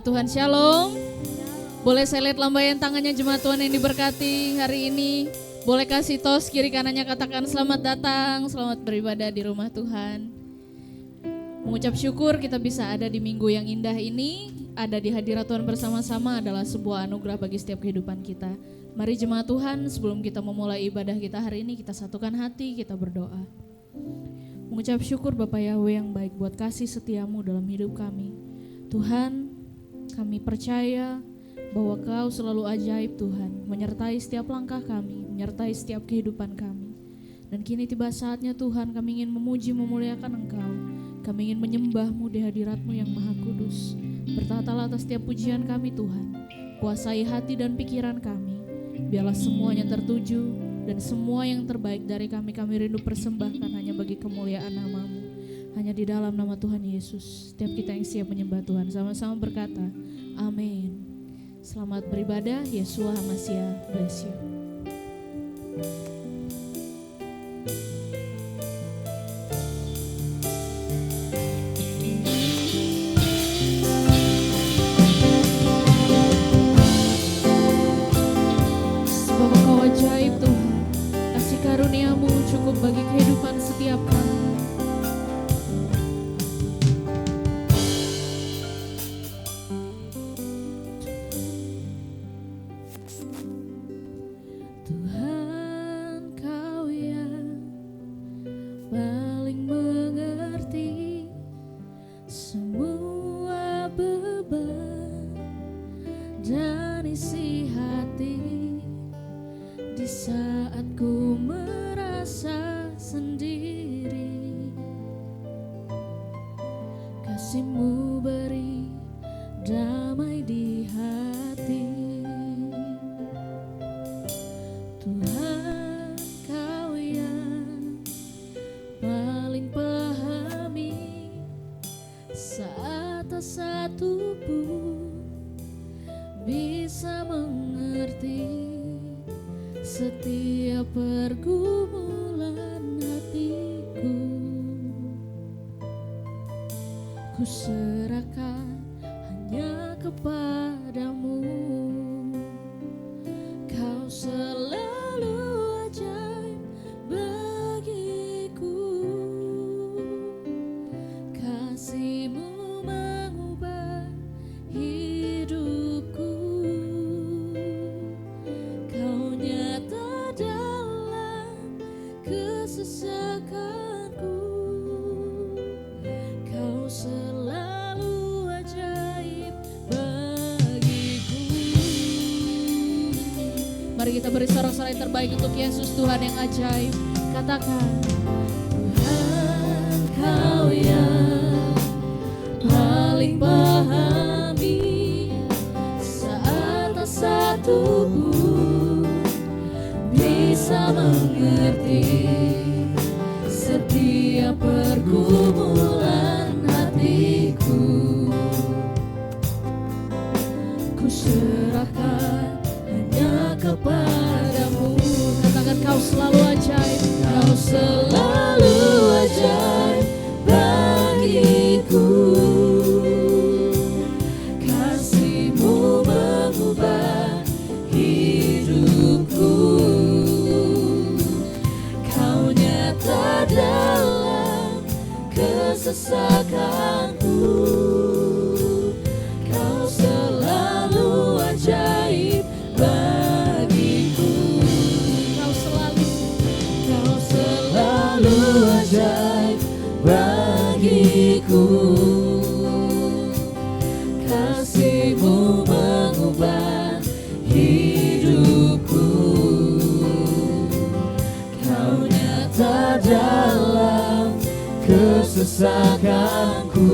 Jemaat Tuhan Shalom. Boleh saya lihat lambaian tangannya jemaat Tuhan yang diberkati hari ini. Boleh kasih tos kiri kanannya, katakan selamat datang, selamat beribadah di rumah Tuhan. Mengucap syukur kita bisa ada di minggu yang indah ini. Ada di hadirat Tuhan bersama-sama adalah sebuah anugerah bagi setiap kehidupan kita. Mari jemaat Tuhan, sebelum kita memulai ibadah kita hari ini, kita satukan hati, kita berdoa. Mengucap syukur Bapa Yahweh yang baik buat kasih setiamu dalam hidup kami. Tuhan, kami percaya bahwa Kau selalu ajaib Tuhan, menyertai setiap langkah kami, menyertai setiap kehidupan kami. Dan kini tiba saatnya Tuhan, kami ingin memuji memuliakan Engkau. Kami ingin menyembah-Mu di hadirat-Mu yang maha kudus. Bertatalah atas setiap pujian kami Tuhan. Kuasai hati dan pikiran kami. Biarlah semuanya tertuju dan semua yang terbaik dari kami rindu persembahkan hanya bagi kemuliaan nama-Mu. Hanya di dalam nama Tuhan Yesus. Setiap kita yang siap menyembah Tuhan sama-sama berkata, amin. Selamat beribadah, Yeshua HaMashiach, bless you. Sebab Engkau ajaib Tuhan, kasih karunia-Mu cukup bagi kehidupan setiap kami. Kasih-Mu beri damai di hati. Tuhan, Kau yang paling pahami saat tak satu pun bisa mengerti setiap pergumulan hatiku. Ku serahkan hanya kepadamu. Kau selalu ajaib bagiku. Kasih-Mu mengubah hidupku. Kau nyata dalam kesesakanku. Kau selalu ajaib bagiku. Mari kita beri sorak-sorai terbaik untuk Yesus, Tuhan yang ajaib. Katakan, Tuhan, Kau yang paling pahami saat tak satu pun bisa mengerti setiap pergumulan hatiku. Ku serahkan hanya kepadamu. Katakan, Kau selalu ajaib. Kau selalu ajaib bagiku. Kasih-Mu mengubah hidupku. Kau nyata dalam kesesakanku. Kau selalu ajaib bagiku. Kau selalu ajaib bagiku. Kasih-Mu mengubah hidupku. Kau nyata dalam kesesakanku.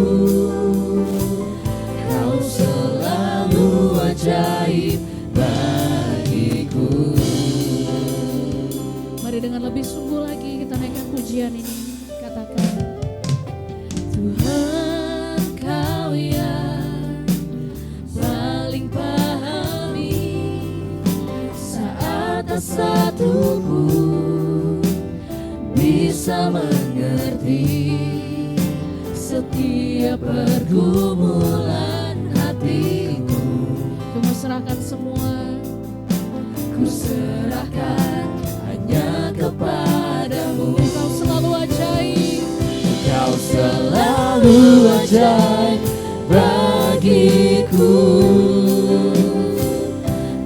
Kau selalu ajaib bagiku. Mari dengan lebih sungguh lagi kita naikkan pujian ini. Katakan, Tuhan, Kau yang paling pahami saat tak satu pun bisa mengerti setiap pergumulan hati. serahkan semua. Ku serahkan hanya kepadamu. Kau selalu ajaib. Kau selalu ajaib bagiku.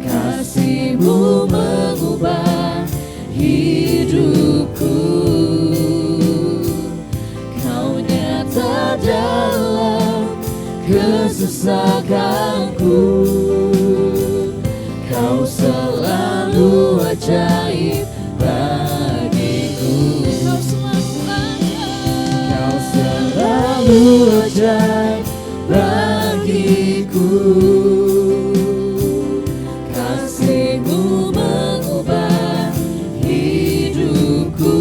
Kasih-Mu mengubah hidupku. Kau nyata dalam kesesakanku. Kau selalu ajaib bagiku. Kau selalu ajaib bagiku. Kasih-Mu mengubah hidupku.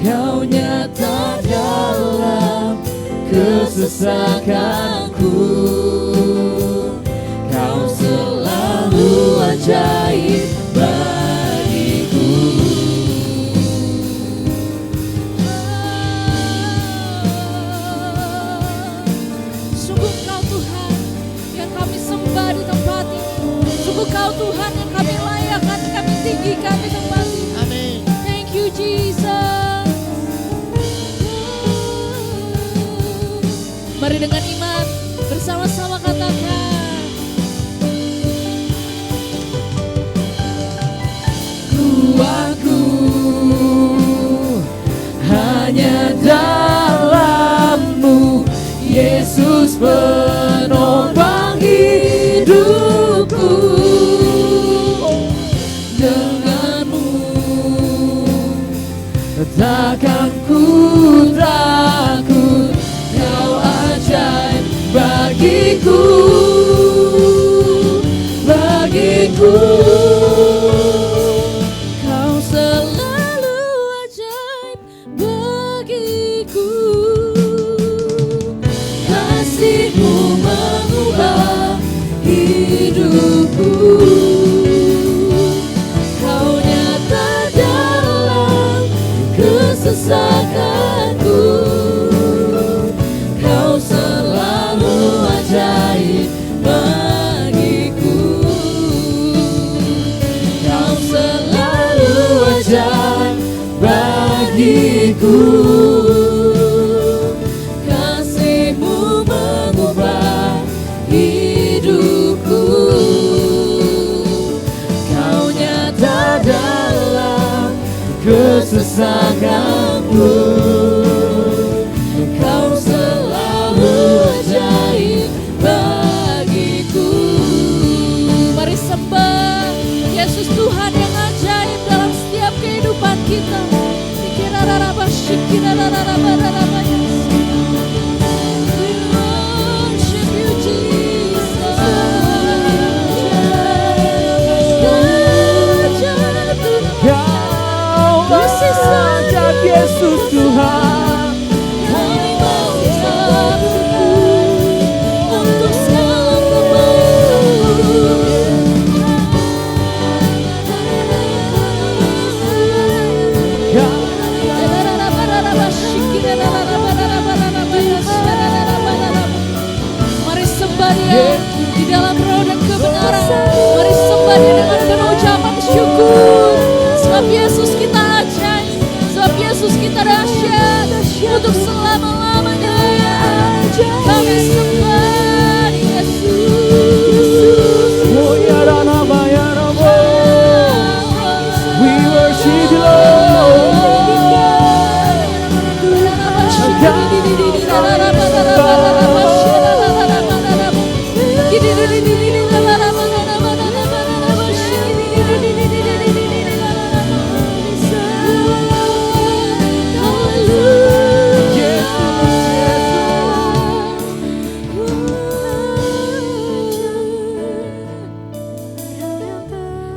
Kau nyata dalam kesesakanku. Kau selalu ajaib bagiku. Sungguh Kau Tuhan yang kami sembah di tempat ini. Sungguh Kau Tuhan yang kami layakan, kami tinggikan di tempat ini. Amin. Thank you Jesus. Mari dengan iman bersama-sama katakan. Kuatku hanya dalam-Mu, Yesus penopang hidupku. Dengan-Mu takkan ku takut. Kau ajaib bagiku, bagiku. Kau selalu ajaib bagiku. Kasih-Mu mengubah hidupku. Kau nyata dalam kesesakanku. Kau selalu ajaib bagiku. Kau selalu ajaib bagiku. Kasih-Mu mengubah hidupku. Kau nyata dalam kesesakanku. Kau selalu ajaib bagiku. Mari sembah Yesus Tuhan yang ajaib dalam setiap kehidupan kita. We worship you, Jesus. Kau ajaib Yesus Tuhan. Kami mau satu untuk segala Mari sembah Dia di dalam roh dan kebenaran. Mari sembah Dia dengan penuh ucapan syukur. Sebab Yesus kita ajaib, sebab Yesus kita dahsyat untuk selama-lamanya. Kami sembah Yesus. Oh ya Rama ya Rama. We worship you Lord.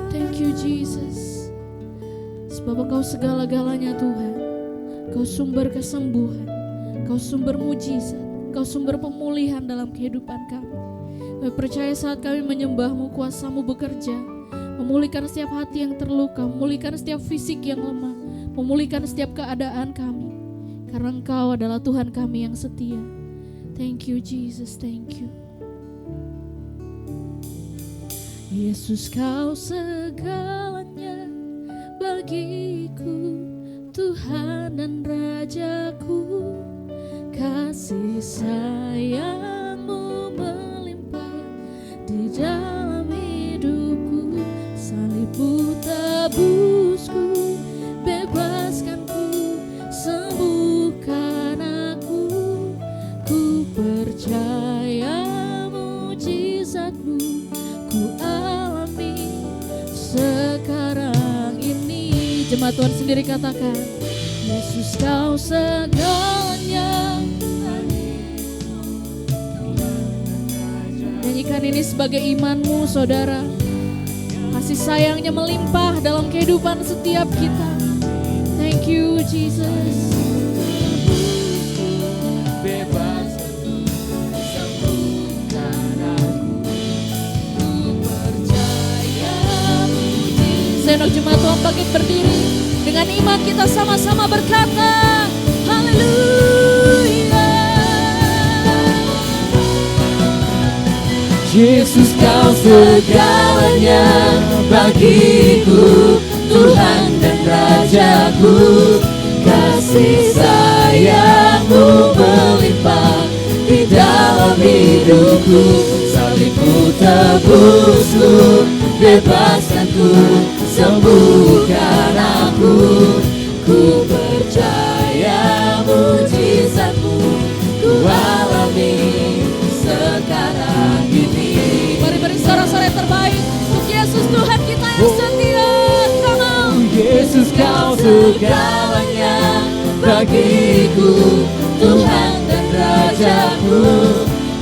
Thank you Jesus. Sebab Engkau segala-galanya Tuhan. Engkau sumber kesembuhan, Engkau sumber mujizat, Engkau sumber pemulihan dalam kehidupan kami. Kami percaya saat kami menyembah-Mu, kuasa-Mu bekerja, memulihkan setiap hati yang terluka, memulihkan setiap fisik yang lemah, memulihkan setiap keadaan kami. Karena Engkau adalah Tuhan kami yang setia. Thank you Jesus, thank you. Yesus kau segalanya bagiku, Tuhan dan Rajaku. Kasih sayang-Mu melimpah di dalam hidupku. Salib-Mu tebusku, bebaskanku, sembuhkan aku. Ku percaya mujizat-Mu ku alami sekarang ini. Jemaat Tuhan sendiri katakan, Yesus kau segalanya. Nyanyikan ini sebagai imanmu saudara. Kasih sayangnya melimpah dalam kehidupan setiap kita. Thank you Jesus. Senok jemaat Tuhan bangkit berdiri. Dengan iman kita sama-sama berkata, haleluya. Yesus kau segalanya bagiku, Tuhan dan Rajaku. Kasih sayang-Mu melimpah di dalam hidupku. Salib-Mu tebusku, bebaskanku, sembuhkan aku. Ku percaya mujizat-Mu ku alami sekarang ini. Mari beri sorak-sorai terbaik untuk Yesus Tuhan kita yang setia. Come on. Yesus kau segalanya bagiku, Tuhan dan Rajaku.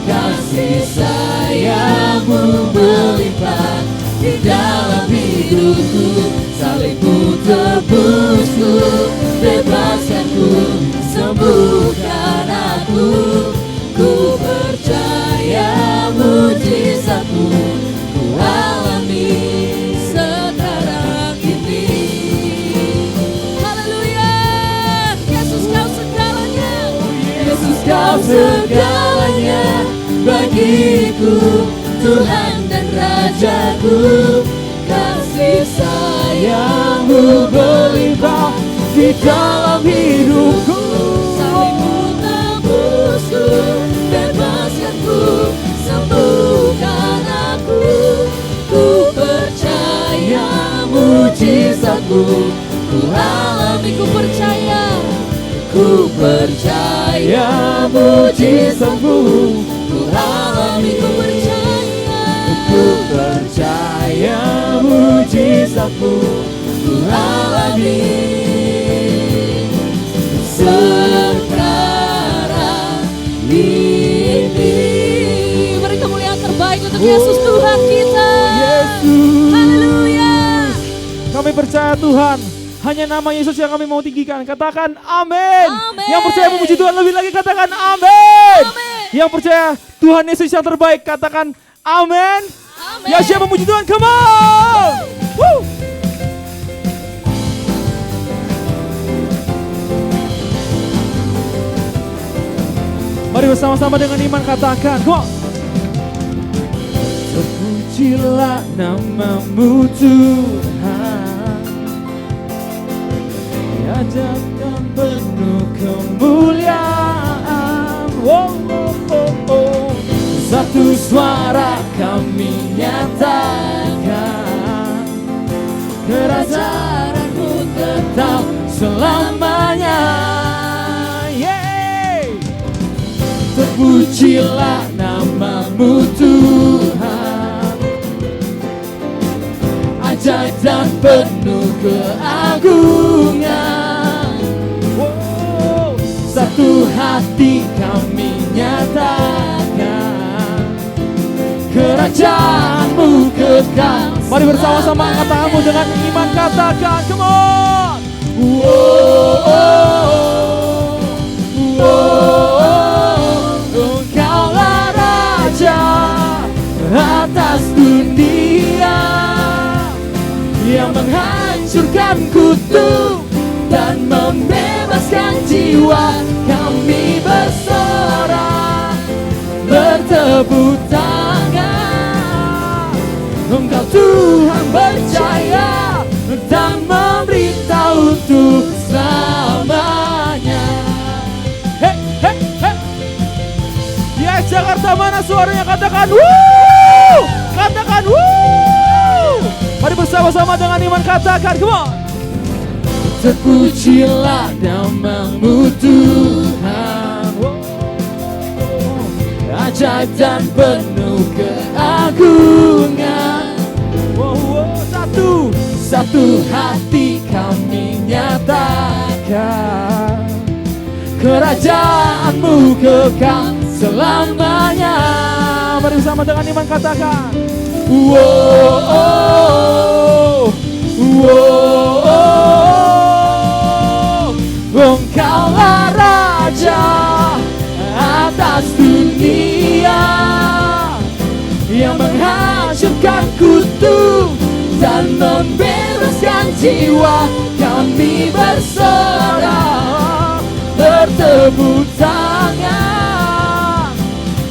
Kasih sayang-Mu melimpah di dalam hidupku. Salib-Mu tebusku, bebaskanku, sembuhkan aku. Ku percaya mujizat-Mu ku alami sekarang ini. Haleluya. Yesus kau segalanya. Yesus kau segalanya bagiku, Tuhan dan Rajaku. Kasih sayang-Mu melimpah di dalam hidupku. Salib-Mu tebusku, bebaskanku, sembuhkan aku. Ku percaya mujizat-Mu ku alami. Ku percaya. Ku percaya mujizat-Mu ku alami. Ku percaya. Ku percaya mujizat-Mu ku alami sekarang ini. Beri kemuliaan terbaik untuk Yesus Tuhan kita. Yesus. Haleluya. Kami percaya Tuhan, hanya nama Yesus yang kami mau tinggikan. Katakan amin. Amin. Yang percaya memuji Tuhan lebih lagi katakan amin. Amin. Yang percaya Tuhan Yesus yang terbaik katakan amin. Amin. Yang siap memuji Tuhan, come on. Woo. Mari bersama-sama dengan iman katakan, come on. Terpujilah nama-Mu Tuhan, diajarkan penuh kemuliaan. Oh, oh, oh, oh. Satu suara kami nyatakan, kerajaan-Mu tetap selamanya. Yeay. Terpujilah nama-Mu Tuhan, ajaib dan penuh keagungan. Wow. Satu hati kami nyatakan, kerajaan-Mu kekal. Mari bersama-sama angkat tanganmu dengan iman katakan, come on. Wow, Engkaulah Raja atas dunia, yang menghancurkan kutuk dan membebaskan jiwa. Kami bersorak, bertepuk tangan Engkau Tuhan percaya dan memberitahu untuk selamanya. Hei, hei, hei. Ya Jakarta, mana suaranya? Katakan wuh, katakan wuh. Mari bersama-sama dengan iman katakan, come on. Terpujilah namamu Tuhan, ajaib dan penuh keagungan. Satu hati kami nyatakan, kerajaanmu kekal selamanya. Mari bersama dengan iman katakan, wow, oh, wow, oh, Engkaulah Raja atas dunia yang menghancurkan kutuk dan membebaskan jiwa. Kami bersorak, bertepuk tangan.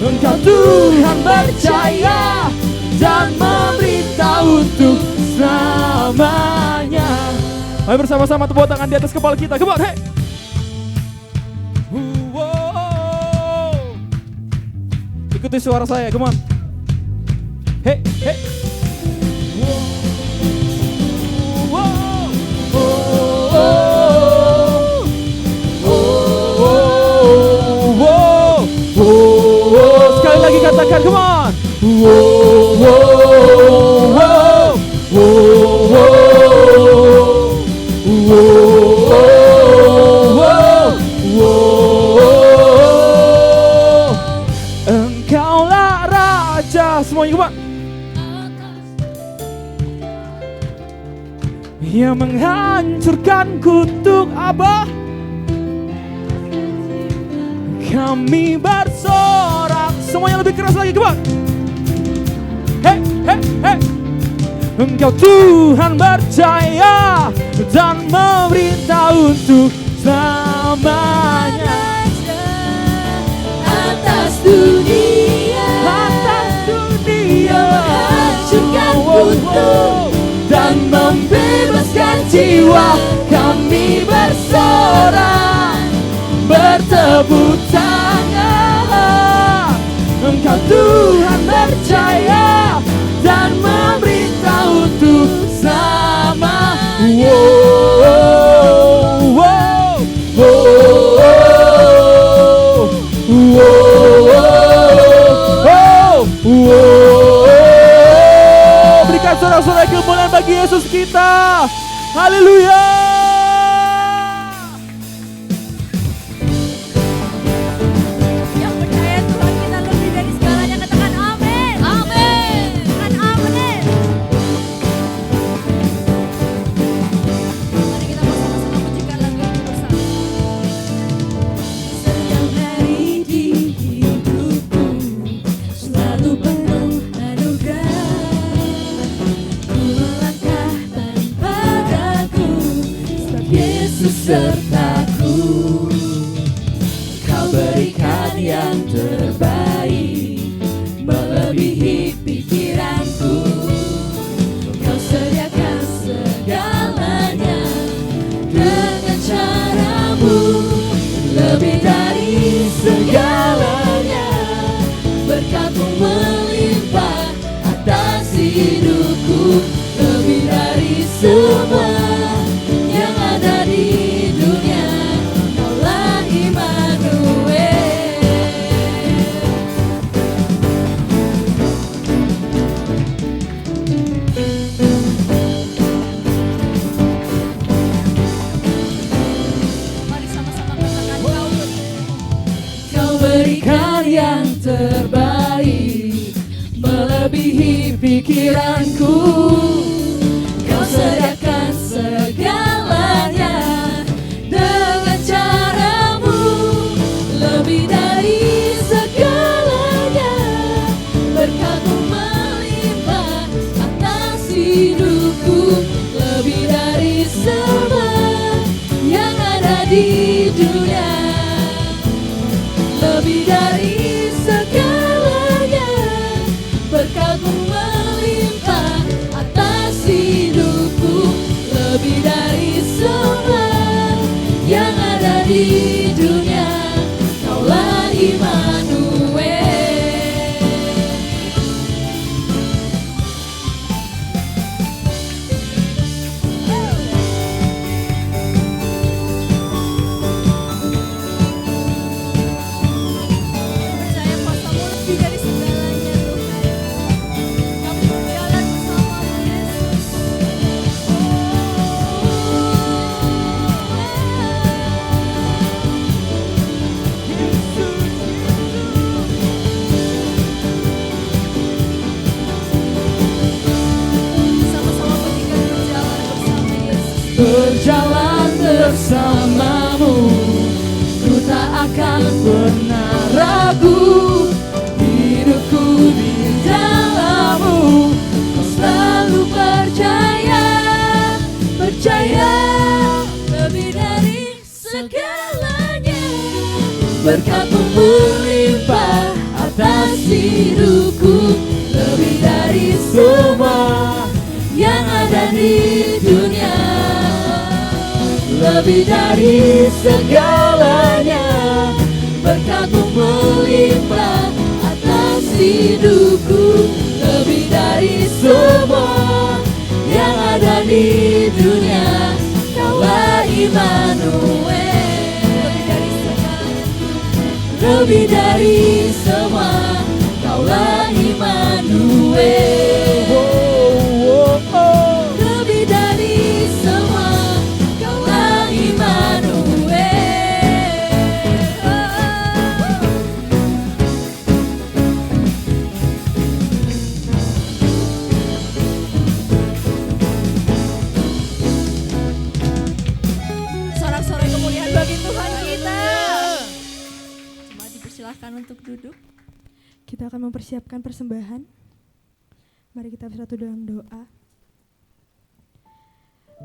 Engkau Tuhan percaya dan memberitahu untuk selamanya. Mari bersama-sama tepuk tangan di atas kepala kita. Come on, hey. Ikuti suara saya, come on. Hey, hey. Sekali lagi katakan, come on. Engkaulah Raja, semuanya come on. Yang menghancurkan kutuk Abah. Kami bersorak, semuanya lebih keras lagi, come on. Hey, hey, hey. Engkau Tuhan percaya dan memberitahu untuk selamanya. Atas dunia menghancurkan kutuk dan membebaskan jiwa. Kami bersorak, bertepuk tangan. Engkau Tuhan percaya dan memberitahu untuk sama. Berikan sorak-sorai kemuliaan bagi Yesus kita. Haleluya. Sertaku, kau berikan yang terbaik, melebihi pikiranku. Kau sediakan segalanya dengan caramu, lebih dari segalanya. Berkat-Mu melimpah atas hidupku, lebih dari semua yang ada di yang terbaik, melebihi pikiranku. Kau sediakan segalanya dengan caramu, lebih dari segalanya. Berkat-Mu melimpah atas hidupku, lebih dari semua yang ada di dunia. Lebih dari segalanya, berkat-Mu melimpah berjalan bersamamu. Ku tak akan pernah ragu, hidupku di dalam-Mu. Kau selalu percaya, percaya lebih dari segalanya. Berkat-Mu melimpah atas hidupku, lebih dari semua yang ada di dunia. Lebih dari segalanya, berkat-Mu melimpah atas hidupku, lebih dari semua yang ada di dunia. Kaulah Immanuel, lebih dari semua, Kaulah Immanuel. Lebih dari semua, Kaulah Immanuel. Sorak-sorai kemuliaan bagi Tuhan kita. Cuma dipersilahkan untuk duduk. Kita akan mempersiapkan persembahan. Mari kita bersatu dalam doa.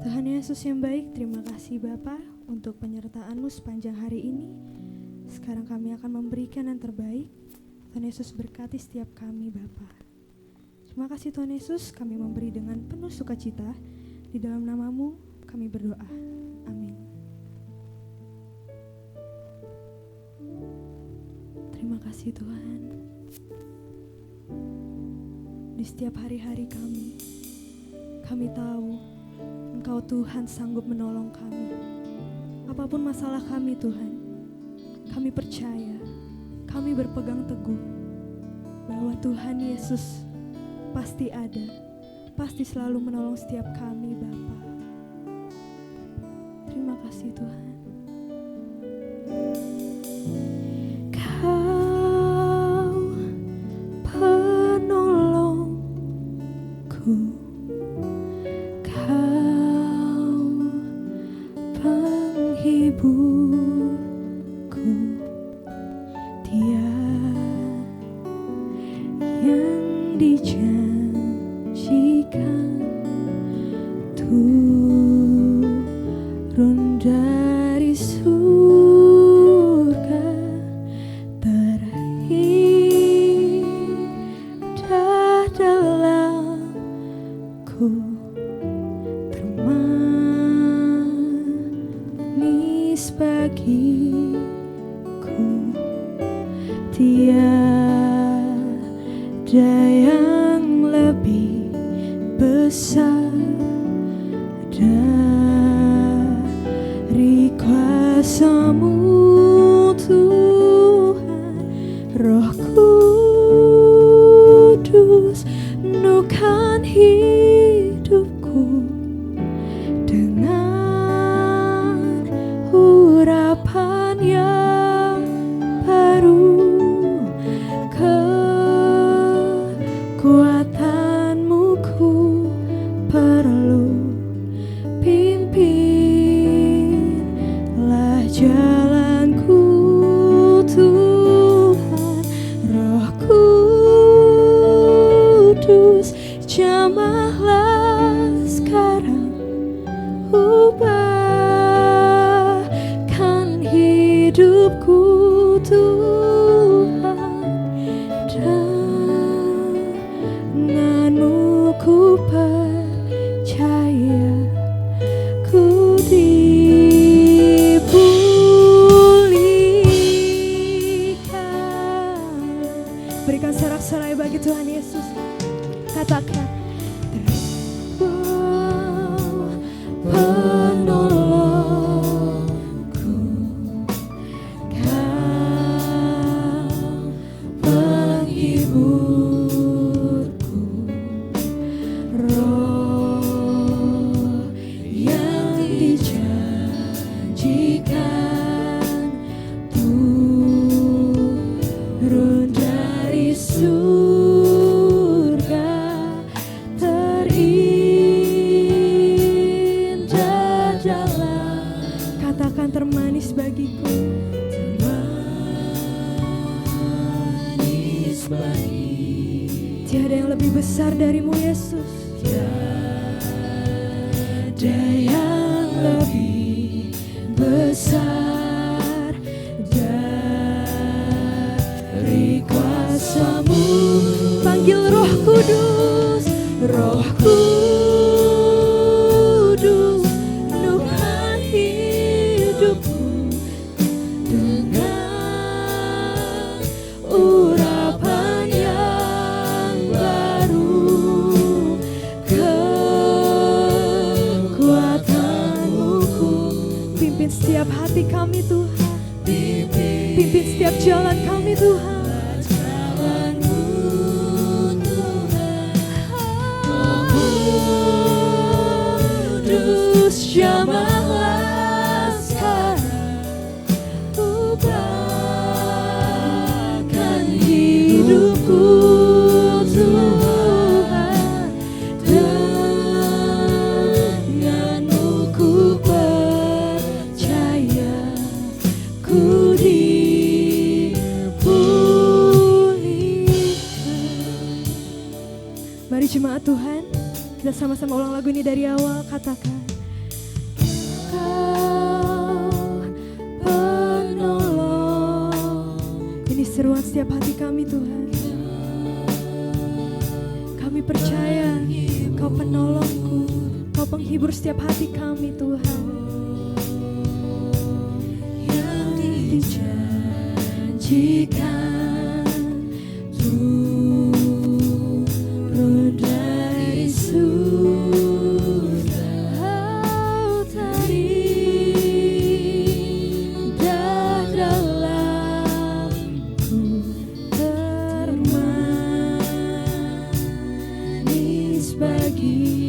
Tuhan Yesus yang baik, terima kasih Bapa untuk penyertaan-Mu sepanjang hari ini. Sekarang kami akan memberikan yang terbaik. Tuhan Yesus berkati setiap kami Bapa. Terima kasih Tuhan Yesus, kami memberi dengan penuh sukacita. Di dalam nama-Mu kami berdoa. Amin. Terima kasih Tuhan. Di setiap hari-hari kami tahu Engkau Tuhan sanggup menolong kami. Apapun masalah kami Tuhan, kami percaya, kami berpegang teguh bahwa Tuhan Yesus pasti ada, pasti selalu menolong setiap kami Bapa. Terima kasih Tuhan. Kau penolongku, Kau penghiburku, Dia yang dijanjikan turun dari surga, terindah dalamku, termanis bagiku. Tiada yang lebih besar dari kuasa-Mu Tuhan. Roh Kudus penuhkan hidupku dengan urapan yang baru. Kekuatan-Mu ku perlu, pimpinlah jalan darimu Yesus. Tiada yang lebih besar dari kuasa-Mu. Panggil Roh Kudus, Roh Kudus, penuhkan hidupku dengan urapan yang baru, kekuatan-Mu. pimpin setiap hati kami Tuhan, pimpin setiap jalan kami Tuhan. Jamahlah sekarang, ubahkan hidupku Tuhan, denganmu ku percaya, ku dipulihkan. Mari jemaat Tuhan, kita sama-sama ulang lagu ini dari awal. Katakan, seruan setiap hati kami Tuhan. Kami percaya Kau penolongku, Kau penghibur setiap hati kami Tuhan. Yang dijanjikan turun dari surga, terindah dalam termanis bagiku.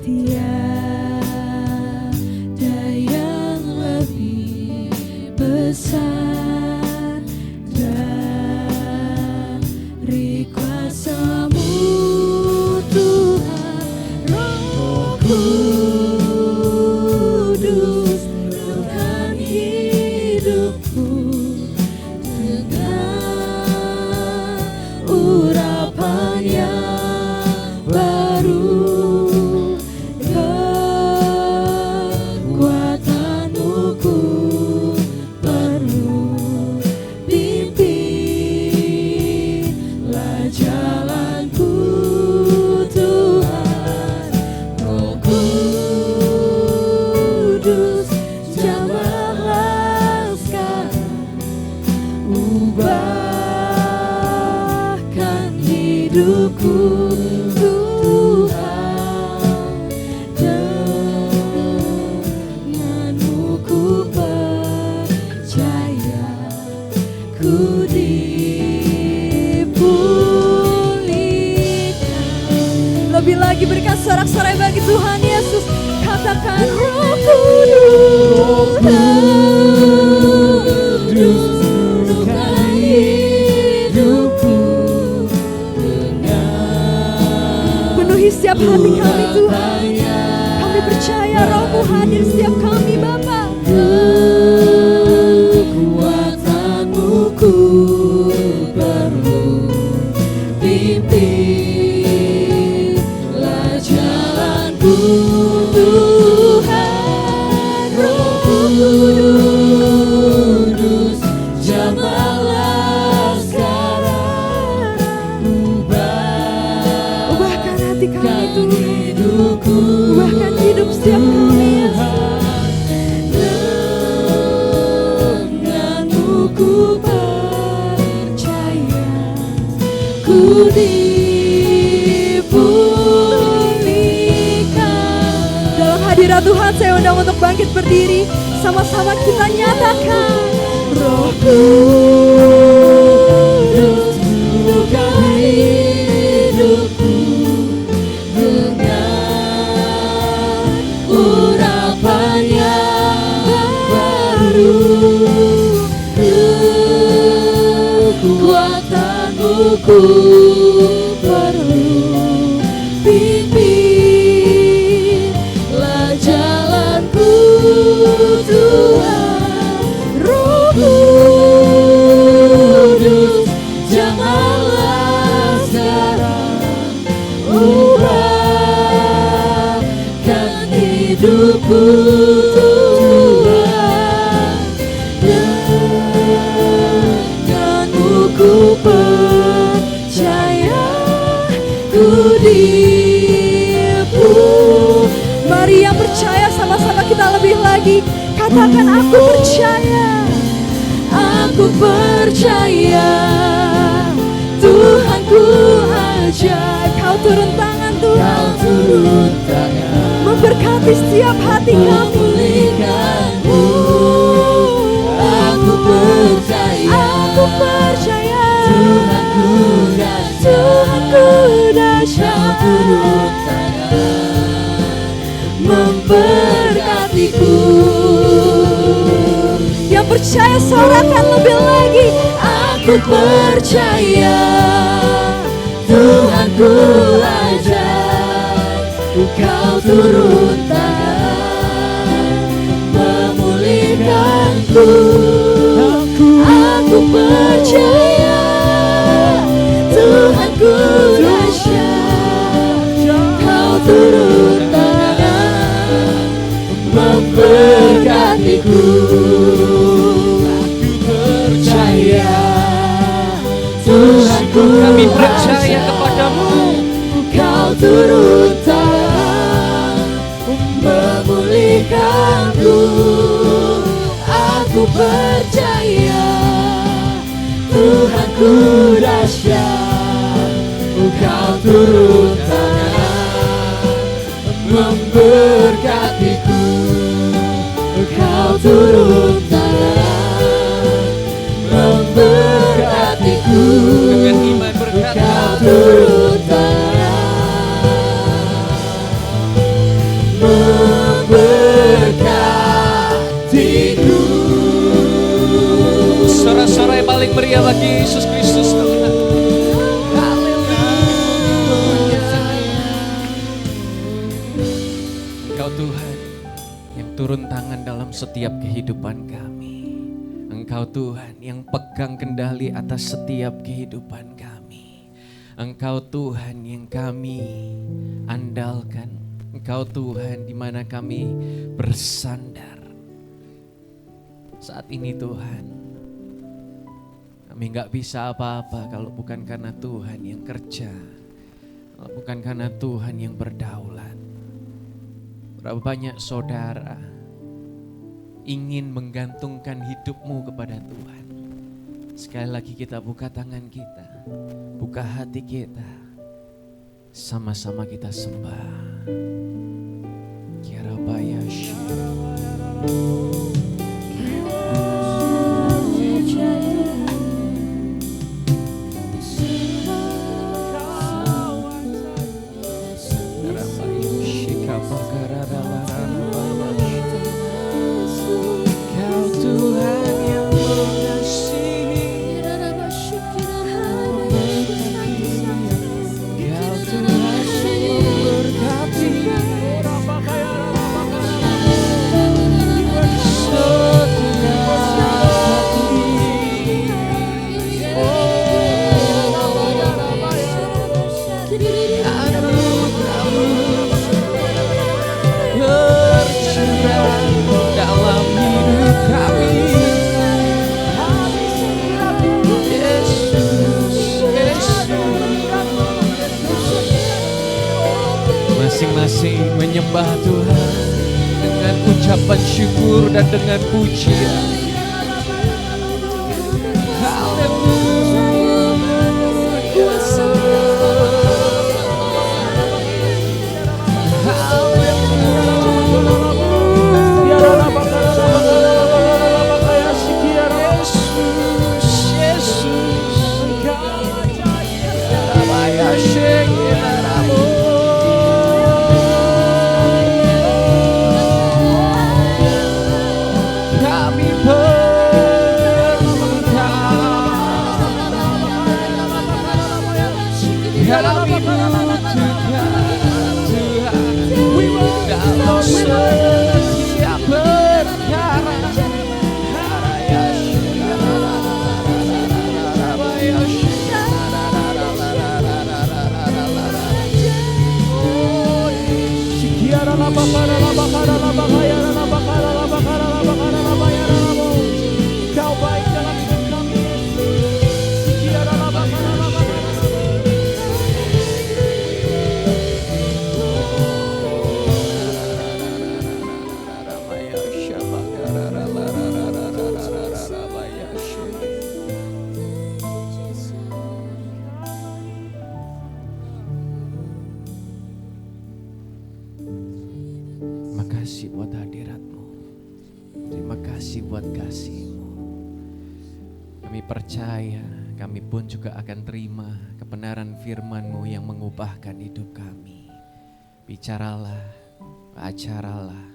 Tiada yang lebih besar dari kuasa-Mu Tuhan. Roh Kudus, penuhkan hidupku dengan urapan yang baru, kekuatan-Mu ku perlu. Pimpinlah jalanku Tuhan. Roh Kudus, jamahlah sekarang, ubahkan hidupku Tuhan, denganmu ku percaya, ku dipulihkan. Lebih lagi berikan sorak-sorai bagi Tuhan Yesus. Katakan, Roh Kudus, Penuhkan hidupku dengan penuhi setiap hati kami Tuhan. Kami percaya Roh-Mu hadir setiap kami Bapa. kekuatan-Mu ku perlu. Pimpinlah jalanku Tuhan. Roh Kudus, jamahlah sekarang, Ubahkan hati kami Tuhan. hidupku. Ubahkan hidup setiap kami Yesus. Denganmu ku percaya, ku dipulihkan. Dalam hadirat Tuhan saya undang untuk bangkit berdiri. Sama-sama kita nyatakan, Roh Kudus, penuhkan hidupku dengan urapan yang baru, kekuatan-Mu ku perlu. Pimpinlah jalanku Tuhan. Roh Kudus, jamahlah hidupku Tuhan, denganmu ku percaya, ku dirimu. Mari yang percaya sama-sama kita lebih lagi. Katakan aku percaya. Aku percaya Tuhanku ajaib. Kau turun tangan Tuhan, Kau turun tangan memberkati setiap hati kami. memulihkanku. Aku percaya Aku percaya Tuhanku dahsyat. Tuhanku dahsyat. Kau turun tangan memberkatiku. Yang percaya sorakan lebih lagi. Aku percaya Tuhanku ajaib. Kau turun tangan memulihkanku. Aku percaya Tuhanku dahsyat. Kau turun tangan memberkatiku. Tuhanku, Kami percaya kepadamu. Kau turun tangan memulihkanku. Aku percaya Tuhanku dahsyat. Kau turun tangan memberkatiku. Kau turun tangan memberkatiku. Dengan iman berkata, Kau turun tangan memberkatiku. sorak-sorak yang paling meriah bagi Yesus Kristus Tuhan. Engkau Tuhan yang turun tangan dalam setiap kehidupan kami. Engkau Tuhan yang pegang kendali atas setiap kehidupan kami. Engkau Tuhan yang kami andalkan. Engkau Tuhan di mana kami bersandar. Saat ini Tuhan, kami gak bisa apa-apa kalau bukan karena Tuhan yang kerja. Kalau bukan karena Tuhan yang berdaulat. Berapa banyak saudara ingin menggantungkan hidupmu kepada Tuhan. Sekali lagi kita buka tangan kita, buka hati kita, sama-sama kita sembah. Kirabaya masing-masing menyembah Tuhan dengan ucapan syukur dan dengan pujian. Kau baik dalam hidup kami. Terima kasih buat hadirat-Mu. Terima kasih buat kasih-Mu. Kami percaya, kami pun juga akan terima kebenaran firman-Mu yang mengubahkan hidup kami. Bicaralah, acaralah.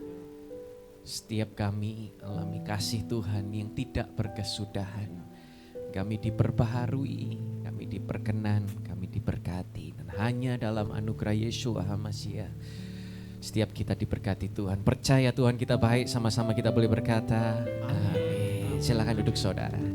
Setiap kami alami kasih Tuhan yang tidak berkesudahan. Kami diperbaharui, kami diperkenan, kami diberkati. Dan hanya dalam anugerah Yeshua HaMashiach setiap kita diberkati Tuhan. Percaya Tuhan kita baik, sama-sama kita boleh berkata amin. Silakan duduk saudara.